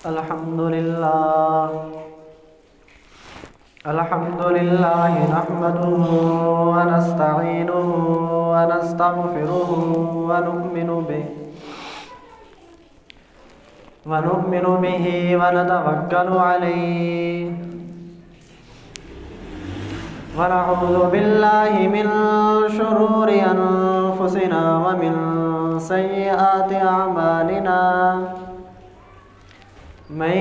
الحمد لله نحمده ونستعينه ونستغفره ونؤمن به ونتوكل عليه ونعوذ بالله من شرور أنفسنا ومن سيئات أعمالنا من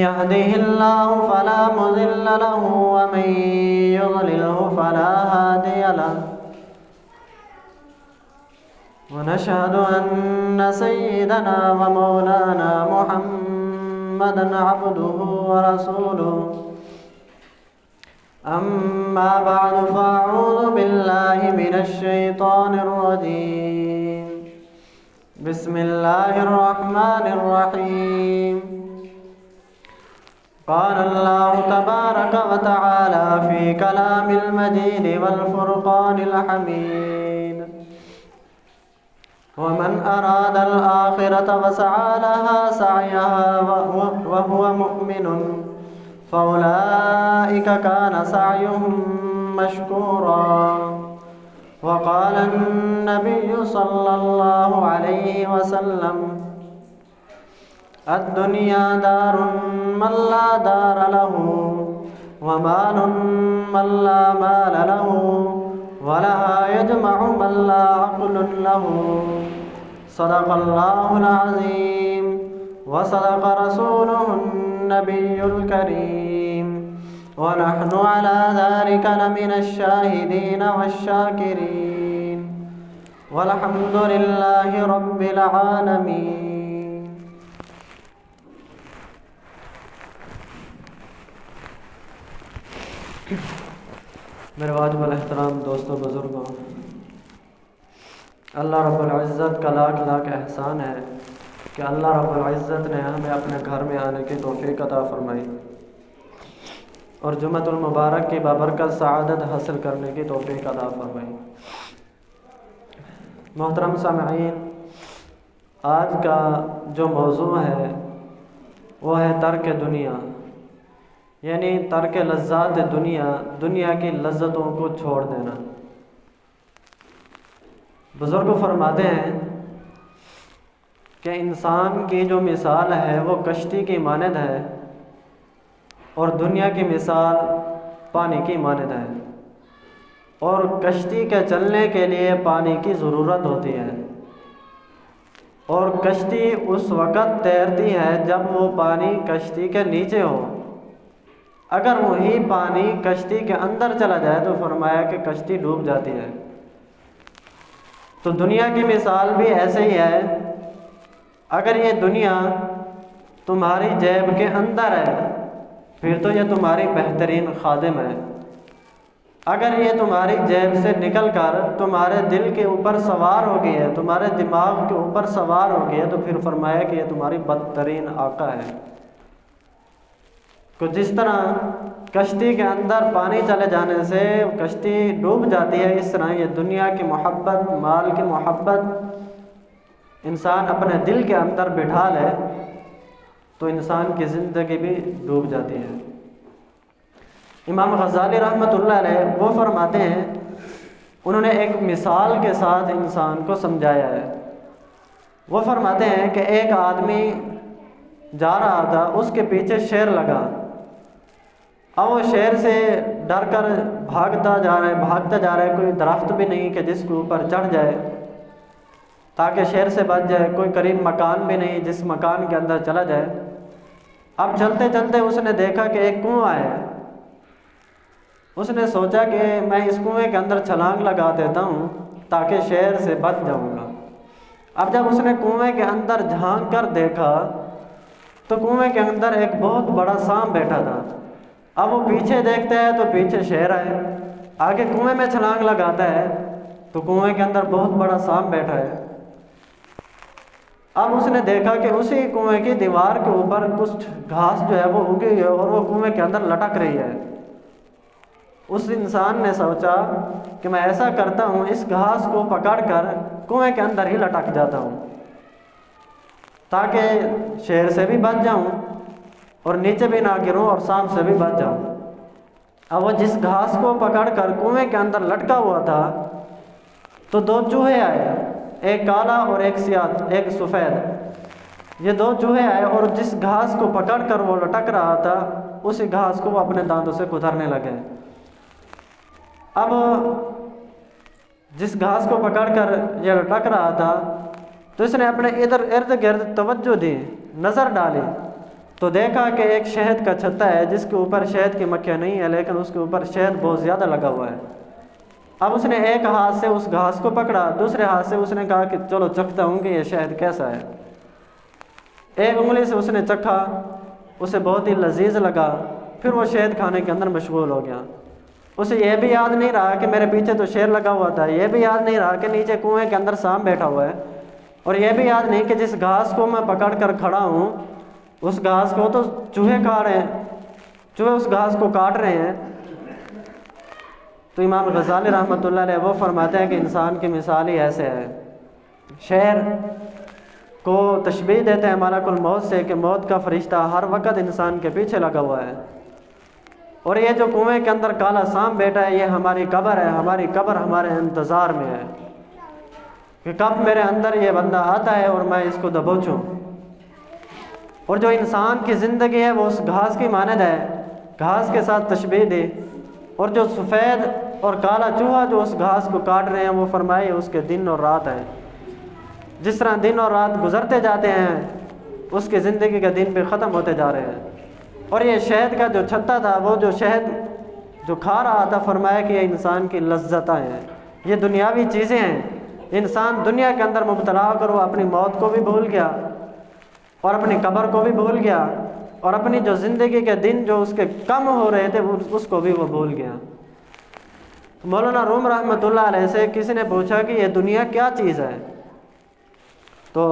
يهده الله فلا مضل له ومن يضلله فلا هادي له ونشهد أن سيدنا ومولانا محمدا عبده ورسوله أما بعد فأعوذ بالله من الشيطان الرجيم بسم الله الرحمن الرحيم قال الله تبارك وتعالى في كلام المجيد والفرقان الحميد ومن أراد الآخرة وسعى لها سعيها وهو مؤمن فأولئك كان سعيهم مشكورا وقال النبي صلى الله عليه وسلم الدنيا دار من لا دار له ومال من لا مال له ولها يجمع من لا عقل له صدق الله العظيم وصدق رسوله النبي الكريم ونحن على ذلك لمن الشاهدين والشاكرين والحمد لله رب العالمين. میرے واجب الاحترام دوستوں بزرگوں، اللہ رب العزت کا لاکھ لاکھ احسان ہے کہ اللہ رب العزت نے ہمیں اپنے گھر میں آنے کی توفیق عطا فرمائی اور جمعۃ المبارک کی بابرکت سعادت حاصل کرنے کی توفیق عطا فرمائی. محترم سامعین، آج کا جو موضوع ہے وہ ہے ترک دنیا، یعنی ترک لذات دنیا کی لذتوں کو چھوڑ دینا. بزرگ فرماتے ہیں کہ انسان کی جو مثال ہے وہ کشتی کی مانند ہے اور دنیا کی مثال پانی کی مانند ہے، اور کشتی کے چلنے کے لیے پانی کی ضرورت ہوتی ہے، اور کشتی اس وقت تیرتی ہے جب وہ پانی کشتی کے نیچے ہو. اگر وہی پانی کشتی کے اندر چلا جائے تو فرمایا کہ کشتی ڈوب جاتی ہے. تو دنیا کی مثال بھی ایسے ہی ہے. اگر یہ دنیا تمہاری جیب کے اندر ہے پھر تو یہ تمہاری بہترین خادم ہے. اگر یہ تمہاری جیب سے نکل کر تمہارے دل کے اوپر سوار ہو گئی ہے، تمہارے دماغ کے اوپر سوار ہو گئی ہے، تو پھر فرمایا کہ یہ تمہاری بدترین آقا ہے. تو جس طرح کشتی کے اندر پانی چلے جانے سے کشتی ڈوب جاتی ہے، اس طرح یہ دنیا کی محبت، مال کی محبت انسان اپنے دل کے اندر بٹھا لے تو انسان کی زندگی بھی ڈوب جاتی ہے. امام غزالی رحمۃ اللہ علیہ وہ فرماتے ہیں، انہوں نے ایک مثال کے ساتھ انسان کو سمجھایا ہے. وہ فرماتے ہیں کہ ایک آدمی جا رہا تھا، اس کے پیچھے شیر لگا. اب وہ شیر سے ڈر کر بھاگتا جا رہا ہے. کوئی درخت بھی نہیں کہ جس کے اوپر چڑھ جائے تاکہ شیر سے بچ جائے، کوئی قریب مکان بھی نہیں جس مکان کے اندر چلا جائے. اب چلتے چلتے اس نے دیکھا کہ ایک کنواں ہے. اس نے سوچا کہ میں اس کنویں کے اندر چھلانگ لگا دیتا ہوں تاکہ شیر سے بچ جاؤں گا. اب جب اس نے کنویں کے اندر جھانک کر دیکھا تو کنویں کے اندر ایک بہت بڑا سانپ بیٹھا تھا. اب وہ پیچھے دیکھتا ہے تو پیچھے شیر آئے، آگے کنویں میں چھلانگ لگاتا ہے تو کنویں کے اندر بہت بڑا سانپ بیٹھا ہے. اب اس نے دیکھا کہ اسی کنویں کی دیوار کے اوپر کچھ گھاس جو ہے وہ اگی ہے اور وہ کنویں کے اندر لٹک رہی ہے. اس انسان نے سوچا کہ میں ایسا کرتا ہوں، اس گھاس کو پکڑ کر کنویں کے اندر ہی لٹک جاتا ہوں. تاکہ شیر سے بھی بچ جاؤں اور نیچے بھی نہ گروں اور سانپ سے بھی بچ جاؤں۔ اب وہ جس گھاس کو پکڑ کر کنویں کے اندر لٹکا ہوا تھا تو دو چوہے آئے، ایک کالا اور ایک سیاہ، ایک سفید۔ یہ دو چوہے آئے اور جس گھاس کو پکڑ کر وہ لٹک رہا تھا اسی گھاس کو وہ اپنے دانتوں سے کترنے لگے۔ اب جس گھاس کو پکڑ کر یہ لٹک رہا تھا تو اس نے اپنے ارد گرد توجہ دی، نظر ڈالی تو دیکھا کہ ایک شہد کا چھتا ہے جس کے اوپر شہد کی مکھیاں نہیں ہے لیکن اس کے اوپر شہد بہت زیادہ لگا ہوا ہے۔ اب اس نے ایک ہاتھ سے اس گھاس کو پکڑا، دوسرے ہاتھ سے اس نے کہا کہ چلو چکھتا ہوں کہ یہ شہد کیسا ہے۔ ایک انگلی سے اس نے چکھا، اسے بہت ہی لذیذ لگا، پھر وہ شہد کھانے کے اندر مشغول ہو گیا۔ اسے یہ بھی یاد نہیں رہا کہ میرے پیچھے تو شیر لگا ہوا تھا، یہ بھی یاد نہیں رہا کہ نیچے کنویں کے اندر سانپ بیٹھا ہوا ہے، اور یہ بھی یاد نہیں کہ جس گھاس کو میں پکڑ کر کھڑا ہوں اس گھاس کو تو چوہے کھا رہے ہیں، چوہے اس گھاس کو کاٹ رہے ہیں۔ تو امام غزالی رحمۃ اللہ علیہ وہ فرماتے ہیں کہ انسان کی مثال ہی ایسے ہے۔ شیر کو تشبیہ دیتے ہیں ملک الموت سے کہ موت کا فرشتہ ہر وقت انسان کے پیچھے لگا ہوا ہے، اور یہ جو کنویں کے اندر کالا سانپ بیٹھا ہے یہ ہماری قبر ہے، ہماری قبر ہمارے انتظار میں ہے کہ کب میرے اندر یہ بندہ آتا ہے اور میں اس کو دبوچوں۔ اور جو انسان کی زندگی ہے وہ اس گھاس کی مانند ہے، گھاس کے ساتھ تشبیہ دی، اور جو سفید اور کالا چوہا جو اس گھاس کو کاٹ رہے ہیں وہ فرمائے اس کے دن اور رات ہے۔ جس طرح دن اور رات گزرتے جاتے ہیں اس کی زندگی کے دن بھی ختم ہوتے جا رہے ہیں۔ اور یہ شہد کا جو چھتا تھا، وہ جو شہد جو کھا رہا تھا، فرمایا کہ یہ انسان کی لذتیں ہیں، یہ دنیاوی چیزیں ہیں۔ انسان دنیا کے اندر مبتلا ہو کر وہ اپنی موت کو بھی بھول گیا اور اپنی قبر کو بھی بھول گیا، اور اپنی جو زندگی کے دن جو اس کے کم ہو رہے تھے اس کو بھی وہ بھول گیا۔ مولانا روم رحمۃ اللہ علیہ سے کسی نے پوچھا کہ یہ دنیا کیا چیز ہے، تو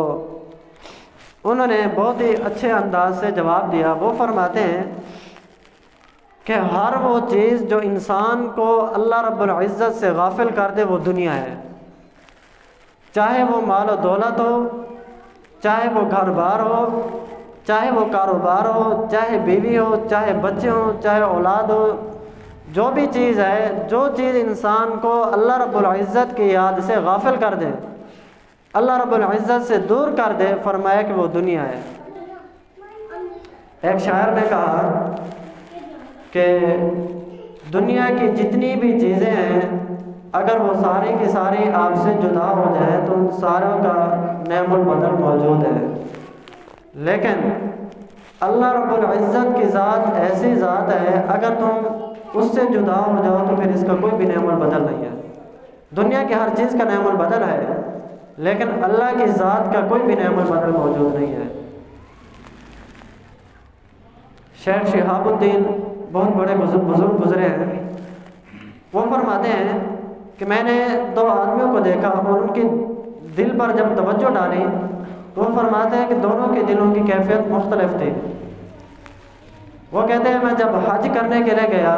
انہوں نے بہت ہی اچھے انداز سے جواب دیا۔ وہ فرماتے ہیں کہ ہر وہ چیز جو انسان کو اللہ رب العزت سے غافل کر دے وہ دنیا ہے، چاہے وہ مال و دولت ہو، چاہے وہ گھر بار ہو، چاہے وہ کاروبار ہو، چاہے بیوی ہو، چاہے بچے ہوں، چاہے اولاد ہو، جو بھی چیز ہے، جو چیز انسان کو اللہ رب العزت کی یاد سے غافل کر دے، اللہ رب العزت سے دور کر دے، فرمایا کہ وہ دنیا ہے۔ ایک شاعر نے کہا کہ دنیا کی جتنی بھی چیزیں ہیں اگر وہ ساری کی ساری آپ سے جدا ہو جائے تو ان ساروں کا نعم البدل موجود ہے، لیکن اللہ رب العزت کی ذات ایسی ذات ہے اگر تم اس سے جدا ہو جاؤ تو پھر اس کا کوئی بھی نعم البدل نہیں ہے۔ دنیا کی ہر چیز کا نعم البدل ہے لیکن اللہ کی ذات کا کوئی بھی نعم البدل موجود نہیں ہے۔ شیخ شہاب الدین بہت بڑے بزرگ گزرے ہیں، وہ فرماتے ہیں کہ میں نے دو آدمیوں کو دیکھا اور ان کے دل پر جب توجہ ڈالی تو وہ فرماتے ہیں کہ دونوں کے دلوں کی کیفیت مختلف تھی۔ وہ کہتے ہیں میں جب حج کرنے کے لیے گیا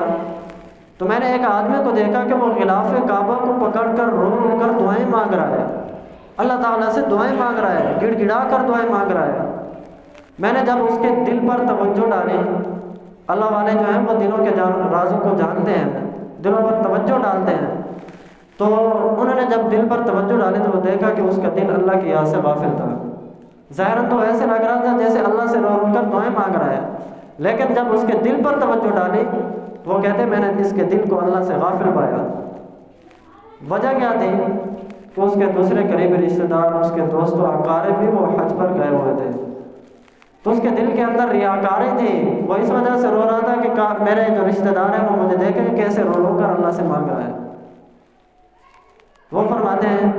تو میں نے ایک آدمی کو دیکھا کہ وہ غلاف کعبہ کو پکڑ کر رو رو کر دعائیں مانگ رہا ہے، اللہ تعالیٰ سے دعائیں مانگ رہا ہے، گڑ گڑا کر دعائیں مانگ رہا ہے۔ میں نے جب اس کے دل پر توجہ ڈالی، اللہ والے جو ہیں وہ دلوں کے رازوں کو جانتے ہیں، دلوں پر توجہ ڈالتے ہیں، تو انہوں نے جب دل پر توجہ ڈالی تو وہ دیکھا کہ اس کا دل اللہ کی یاد سے غافل تھا۔ ظاہراً تو ایسے لگ رہا تھا جیسے اللہ سے رو رو کر دعائیں مانگ رہا ہے، لیکن جب اس کے دل پر توجہ ڈالی تو وہ کہتے میں نے اس کے دل کو اللہ سے غافل پایا۔ وجہ کیا تھی کہ اس کے دوسرے قریبی رشتہ دار، اس کے دوست و اقارب بھی وہ حج پر گئے ہوئے تھے، تو اس کے دل کے اندر ریاکاری تھی، وہ اس وجہ سے رو رہا تھا کہ میرے جو رشتہ دار ہیں وہ مجھے دیکھیں کیسے رو رو کر اللہ سے مانگ رہا ہے۔ وہ فرماتے ہیں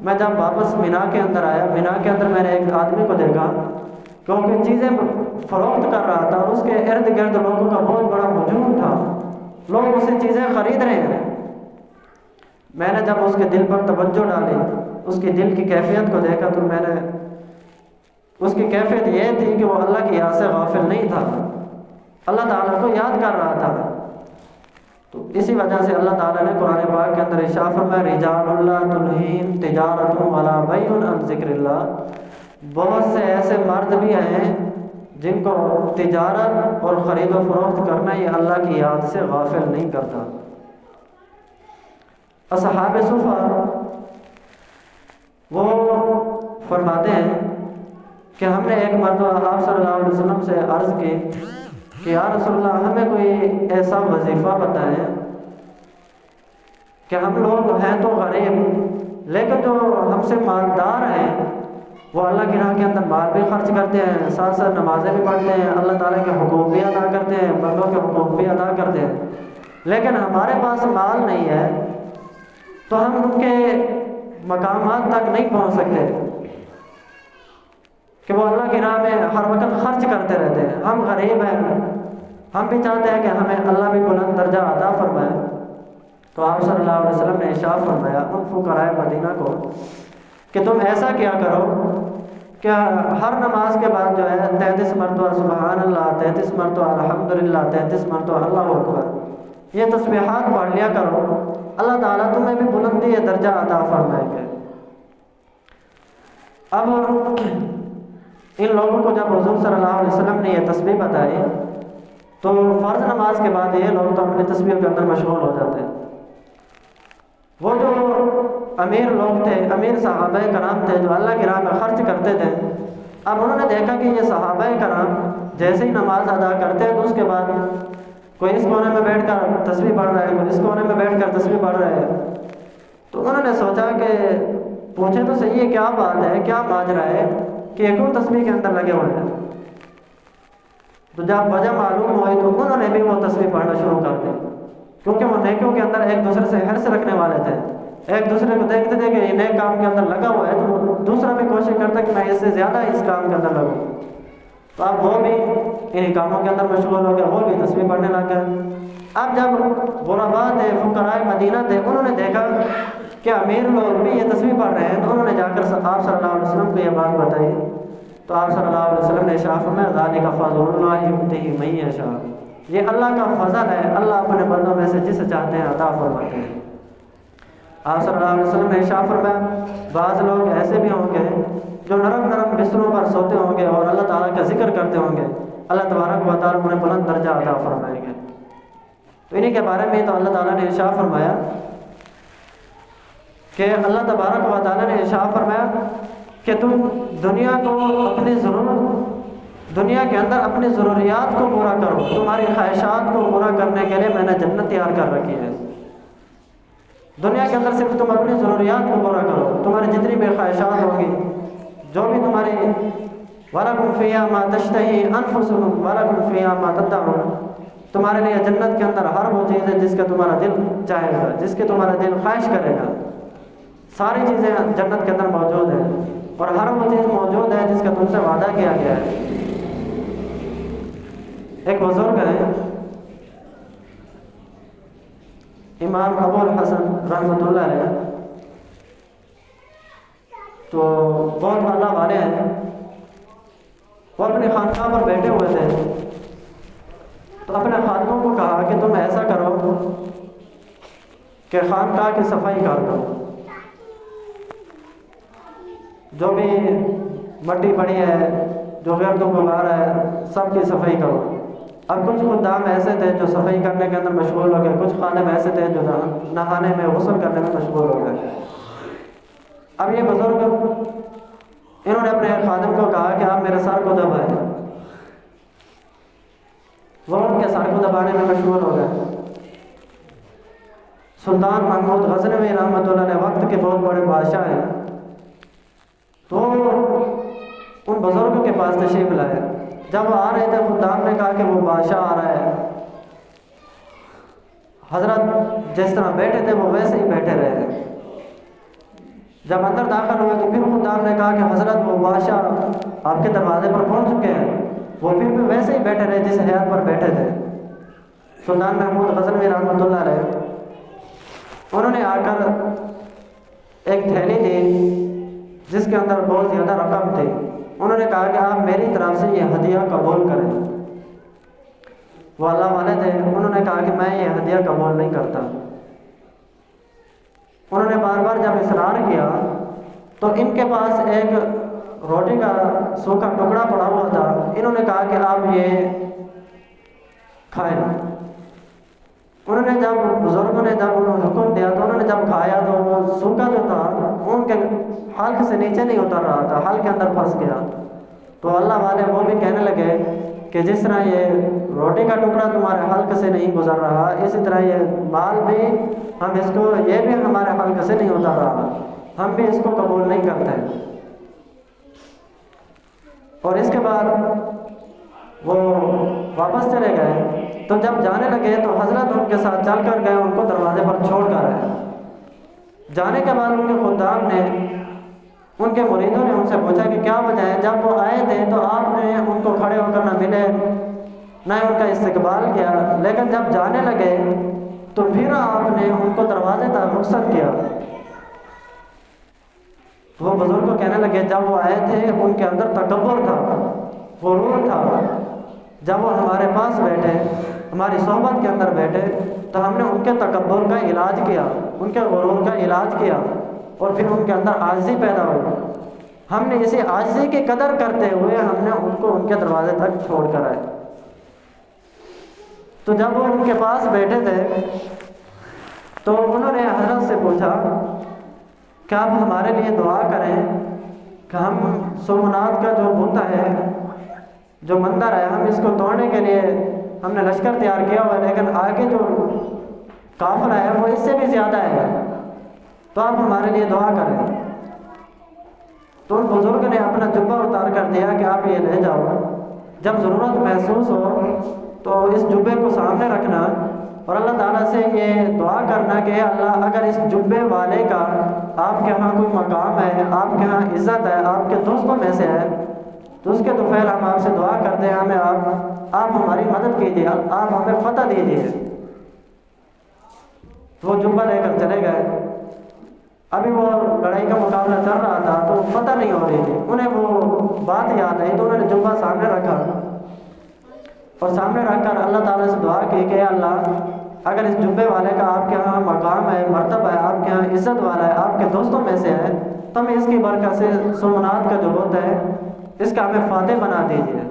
میں جب واپس مینا کے اندر آیا، مینا کے اندر میں نے ایک آدمی کو دیکھا کیونکہ چیزیں فروخت کر رہا تھا اور اس کے ارد گرد لوگوں کا بہت بڑا ہجوم تھا، لوگ اسے چیزیں خرید رہے ہیں۔ میں نے جب اس کے دل پر توجہ ڈالی، اس کی دل کی کیفیت کو دیکھا تو میں نے اس کی کیفیت یہ تھی کہ وہ اللہ کی یاد سے غافل نہیں تھا، اللہ تعالیٰ کو یاد کر رہا تھا۔ تو اسی وجہ سے اللہ تعالیٰ نے قرآن پاک کے اندر ارشاد فرمایا رجال لا تلہیہم تجارت ولا بیع عن ذکر اللہ، بہت سے ایسے مرد بھی ہیں جن کو تجارت اور خرید و فروخت کرنا یہ اللہ کی یاد سے غافل نہیں کرتا۔ اصحاب صفا وہ فرماتے ہیں کہ ہم نے ایک مرتبہ آپ صلی اللہ علیہ وسلم سے عرض کی کہ یا رسول اللہ ہمیں کوئی ایسا وظیفہ بتائیں کہ ہم لوگ ہیں تو غریب لیکن جو ہم سے مالدار ہیں وہ اللہ کی راہ کے اندر مال بھی خرچ کرتے ہیں، ساتھ ساتھ نمازیں بھی پڑھتے ہیں، اللہ تعالیٰ کے حقوق بھی ادا کرتے ہیں، بندوں کے حقوق بھی ادا کرتے ہیں، لیکن ہمارے پاس مال نہیں ہے تو ہم ان کے مقامات تک نہیں پہنچ سکتے کہ وہ اللہ کی راہ میں ہر وقت خرچ کرتے رہتے ہیں۔ ہم غریب ہیں، ہم بھی چاہتے ہیں کہ ہمیں اللہ بھی بلند درجہ عطا فرمائے۔ تو آپ صلی اللہ علیہ وسلم نے ارشاد فرمایا ان فقراء مدینہ کو کہ تم ایسا کیا کرو کہ ہر نماز کے بعد جو ہے 33 مرتبہ سبحان اللہ، 33 مرتبہ الحمدللہ، 33 مرتبہ اللہ اکبر، یہ تسبیحات پڑھ لیا کرو، اللہ تعالیٰ تمہیں بھی بلندی درجہ عطا فرمائیں گے۔ اب ان لوگوں کو جب حضور صلی اللہ علیہ وسلم نے یہ تسبیح بتائی تو فرض نماز کے بعد یہ لوگ تو اپنی تسبیح کے اندر مشغول ہو جاتے ہیں۔ وہ جو امیر لوگ تھے، امیر صحابہ کرام تھے جو اللہ کی راہ میں خرچ کرتے تھے، اب انہوں نے دیکھا کہ یہ صحابہ کرام جیسے ہی نماز ادا کرتے ہیں تو اس کے بعد کوئی اس کونے میں بیٹھ کر تسبیح پڑھ رہا ہے، کوئی اس کونے میں بیٹھ کر تسبیح پڑھ رہا ہے۔ تو انہوں نے سوچا کہ پوچھے تو صحیح ہے کیا بات ہے، کیا ماجرا ہے کہ یہ کیوں تسبیح کے اندر لگے ہوئے ہیں۔ تو جب وجہ معلوم ہوئی تو انہوں نے بھی وہ تسبیح پڑھنا شروع کر دی، کیونکہ وہ نیکیوں کے اندر ایک دوسرے سے حرص رکھنے والے تھے، ایک دوسرے کو دیکھتے تھے کہ یہ نئے کام کے اندر لگا ہوا ہے تو وہ دوسرا بھی کوشش کرتا کہ میں اس سے زیادہ اس کام کے اندر لگوں۔ تو اب وہ بھی انہیں کاموں کے اندر مشغول ہو گئے، وہ بھی تسبیح پڑھنے لگ گئے۔ اب جب غرباء تھے، فقراء مدینہ تھے، انہوں نے دیکھا کہ امیر لوگ بھی یہ تسبیح پڑھ رہے ہیں تو انہوں نے جا کر آپ صلی اللہ علیہ وسلم کو یہ بات بتائی۔ تو آپ صلی اللہ علیہ وسلم نے ارشاد فرمایا ذالک فضل اللہ یؤتیہ من یشاء، یہ اللہ کا فضل ہے، اللہ اپنے بندوں میں سے جسے چاہتے ہیں عطا فرماتے ہیں۔ آپ صلی اللہ علیہ وسلم نے ارشاد فرمایا بعض لوگ ایسے بھی ہوں گے جو نرم نرم بستروں پر سوتے ہوں گے اور اللہ تعالیٰ کا ذکر کرتے ہوں گے، اللہ تبارک و تعالیٰ انہیں بلند درجہ عطا فرمائیں گے۔ تو انہی کے بارے میں تو اللہ تعالیٰ نے ارشاد فرمایا کہ اللہ تبارک و تعالیٰ نے ارشاد فرمایا کہ تم دنیا کے اندر اپنی ضروریات کو پورا کرو، تمہاری خواہشات کو پورا کرنے کے لیے میں نے جنت تیار کر رکھی ہے۔ دنیا کے اندر صرف تم اپنی ضروریات کو پورا کرو، تمہاری جتنی بھی خواہشات ہوں گی، جو بھی تمہاری وَلَكُمْ فِيهَا مَا تَشْتَهِي أَنفُسُكُمْ وَلَكُمْ فِيهَا مَا تَدَّعُونَ، تمہارے لیے جنت کے اندر ہر وہ چیز ہے جس کا تمہارا دل چاہے گا، جس کے تمہارا دل خواہش کرے گا، ساری چیزیں جنت کے اندر موجود ہیں اور ہر وہ چیز موجود ہے جس کا تم سے وعدہ کیا گیا ہے۔ ایک بزرگ ہے امام ابو الحسن رحمۃ اللہ علیہ، تو بہت اللہ والے ہیں، وہ اپنے خانقاہ پر بیٹھے ہوئے تھے تو اپنے خادموں کو کہا کہ تم ایسا کرو کہ خانقاہ کی صفائی کر دو، جو بھی مٹی پڑی ہے، جو گرد و غبار ہے، سب کی صفائی کرو۔ اب کچھ خدام ایسے تھے جو صفائی کرنے کے اندر مشغول ہو گئے، کچھ خادم ایسے تھے جو نہانے میں غسل کرنے میں مشغول ہو گئے۔ اب یہ بزرگ انہوں نے اپنے خادم کو کہا کہ آپ میرے سر کو دبائیں، وہ ان کے سر کو دبانے میں مشغول ہو گئے۔ سلطان محمود غزنوی رحمۃ اللہ علیہ وقت کے بہت بڑے بادشاہ ہیں، تو ان بزرگوں کے پاس تشریف لائے۔ جب وہ آ رہے تھے خدام نے کہا کہ وہ بادشاہ آ رہا ہے۔ حضرت جس طرح بیٹھے تھے وہ ویسے ہی بیٹھے رہے۔ جب اندر داخل ہوئے تو پھر خدام نے کہا کہ حضرت وہ بادشاہ آپ کے دروازے پر پہنچ چکے ہیں، وہ پھر بھی ویسے ہی بیٹھے رہے جس حیات پر بیٹھے تھے۔ سلطان محمود غزنوی رحمۃ اللہ علیہ انہوں نے آ کر ایک تھیلی دی جس کے اندر بہت زیادہ رقم تھی، انہوں نے کہا کہ آپ میری طرف سے یہ ہدیہ قبول کریں۔ وہ اللہ والے تھے، انہوں نے کہا کہ میں یہ ہدیہ قبول نہیں کرتا۔ انہوں نے بار بار جب اصرار کیا تو ان کے پاس ایک روٹی کا سوکھا ٹکڑا پڑا ہوا تھا، انہوں نے کہا کہ آپ یہ کھائیں۔ انہوں نے جب بزرگوں نے جب انہوں نے حکم دیا تو انہوں نے جب کھایا تو وہ سوکھا جو تھا ان کے حلق سے نیچے نہیں اتر رہا تھا، حلق کے اندر پھنس گیا۔ تو اللہ والے وہ بھی کہنے لگے کہ جس طرح یہ روٹی کا ٹکڑا تمہارے حلق سے نہیں گزر رہا، اسی طرح یہ مال بھی ہم اس کو، یہ بھی ہمارے حلق سے نہیں اتر رہا، ہم بھی اس کو قبول نہیں کرتے۔ اور اس کے بعد وہ واپس چلے گئے۔ تو جب جانے لگے تو حضرت ان کے ساتھ چل کر گئے، ان کو دروازے پر چھوڑ کر آئے۔ جانے کے بعد ان کے خدام نے، ان کے مریدوں نے ان سے پوچھا کہ کیا وجہ ہے؟ جب وہ آئے تھے تو آپ نے ان کو کھڑے ہو کر نہ ملے نہ ان کا استقبال کیا، لیکن جب جانے لگے تو پھر آپ نے ان کو دروازے تک رخصت کیا۔ وہ بزرگ کو کہنے لگے جب وہ آئے تھے ان کے اندر تکبر تھا، غرور تھا، جب وہ ہمارے پاس بیٹھے، ہماری صحبت کے اندر بیٹھے تو ہم نے ان کے تکبر کا علاج کیا، ان کے غرور کا علاج کیا، اور پھر ان کے اندر عاجزی پیدا ہوئی۔ ہم نے اسی عاجزی کی قدر کرتے ہوئے ہم نے ان کو ان کے دروازے تک چھوڑ کر آئے۔ تو جب وہ ان کے پاس بیٹھے تھے تو انہوں نے حضرت سے پوچھا کہ آپ ہمارے لیے دعا کریں کہ ہم سومناتھ کا جو بت ہے، جو مندر ہے، ہم اس کو توڑنے کے لیے ہم نے لشکر تیار کیا ہوا ہے، لیکن آگے جو قافلہ ہے وہ اس سے بھی زیادہ ہے، تو آپ ہمارے لیے دعا کریں۔ تو ان بزرگ نے اپنا جبہ اتار کر دیا کہ آپ یہ لے جاؤ، جب ضرورت محسوس ہو تو اس جبے کو سامنے رکھنا اور اللہ تعالیٰ سے یہ دعا کرنا کہ اے اللہ اگر اس جبے والے کا آپ کے ہاں کوئی مقام ہے، آپ کے ہاں عزت ہے، آپ کے دوستوں میں سے ہے، تو اس کے طفیل ہم آپ سے دعا کرتے ہیں، ہمیں آپ ہماری مدد کیجیے، آپ ہمیں فتح دیجیے۔ تو وہ جبہ لے کر چلے گئے۔ ابھی وہ لڑائی کا مقابلہ چل رہا تھا تو فتح نہیں ہو رہی تھی، انہیں وہ بات یاد آئی تو انہوں نے جبہ سامنے رکھا اور سامنے رکھ کر اللہ تعالیٰ سے دعا کی کہ اے اللہ اگر اس جبے والے کا آپ کے ہاں مقام ہے، مرتبہ ہے، آپ کے ہاں عزت والا ہے، آپ کے دوستوں میں سے ہے، تو ہمیں اس کی برکت سے سومناتھ کا جو بت ہے اس کا ہمیں فاتح بنا دیجیے۔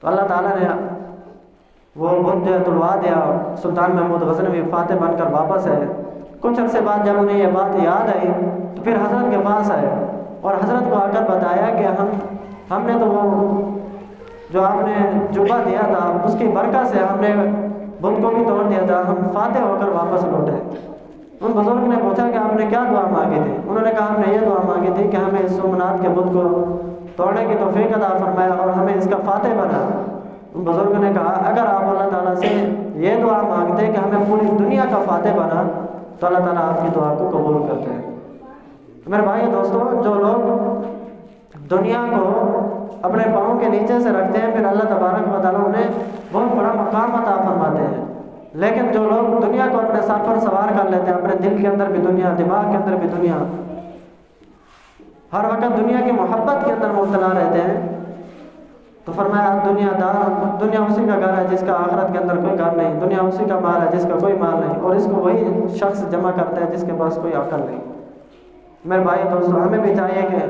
تو اللہ تعالیٰ نے وہ بت جو ہے تلوا دیا، سلطان محمود غزنوی فاتح بن کر واپس آئے۔ کچھ عرصے بعد جب انہیں یہ بات یاد آئی تو پھر حضرت کے پاس آئے اور حضرت کو آ کر بتایا کہ ہم نے تو وہ جو آپ نے جبہ دیا تھا اس کی برکت سے ہم نے بت کو بھی توڑ دیا تھا، ہم فاتح ہو کر واپس لوٹے۔ ان بزرگ نے پوچھا کہ آپ نے کیا دعا مانگی تھی؟ انہوں نے کہا ہم نے یہ دعا مانگی تھی کہ ہمیں اس سومناتھ کے بت کو توڑنے کی توفیق عطا فرمائے اور ہمیں اس کا فاتح بنا۔ ان بزرگ نے کہا اگر آپ اللہ تعالیٰ سے یہ دعا مانگتے کہ ہمیں پوری دنیا کا فاتح بنا تو اللہ تعالیٰ آپ کی دعا کو قبول کرتے ہیں۔ میرے بھائی دوستو، جو لوگ دنیا کو اپنے پاؤں کے نیچے سے رکھتے ہیں پھر اللہ تبارک و تعالیٰ انہیں بہت بڑا مقام عطا فرماتے ہیں، لیکن جو لوگ دنیا کو اپنے سر پر سوار کر لیتے ہیں، اپنے دل کے اندر بھی دنیا، دماغ کے اندر بھی دنیا، ہر وقت دنیا کی محبت کے اندر مبتلا رہتے ہیں، تو فرمایا دنیا دار، دنیا اسی کا گھر ہے جس کا آخرت کے اندر کوئی گھر نہیں، دنیا اسی کا مال ہے جس کا کوئی مال نہیں، اور اس کو وہی شخص جمع کرتا ہے جس کے پاس کوئی عقل نہیں۔ میرے بھائی دوستو، ہمیں بھی چاہیے کہ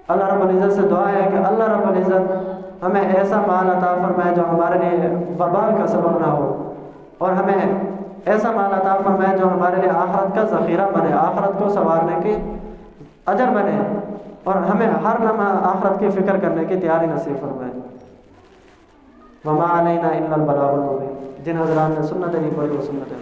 اللہ رب العزت سے دعا ہے کہ اللہ رب العزت ہمیں ایسا مال عطا فرمائے جو ہمارے لیے وبال کا سبب نہ ہو، اور ہمیں ایسا مال عطا فرمائے جو ہمارے لیے آخرت کا ذخیرہ بنے، آخرت کو سنوارنے کی اجر بنے، اور ہمیں ہر لمحہ آخرت کی فکر کرنے کی تیاری نصیب فرمائے۔ وما علینا الا البلاغ المبین۔ جن حضرات نے سنت نہیں پڑھی وہ سنت ہے۔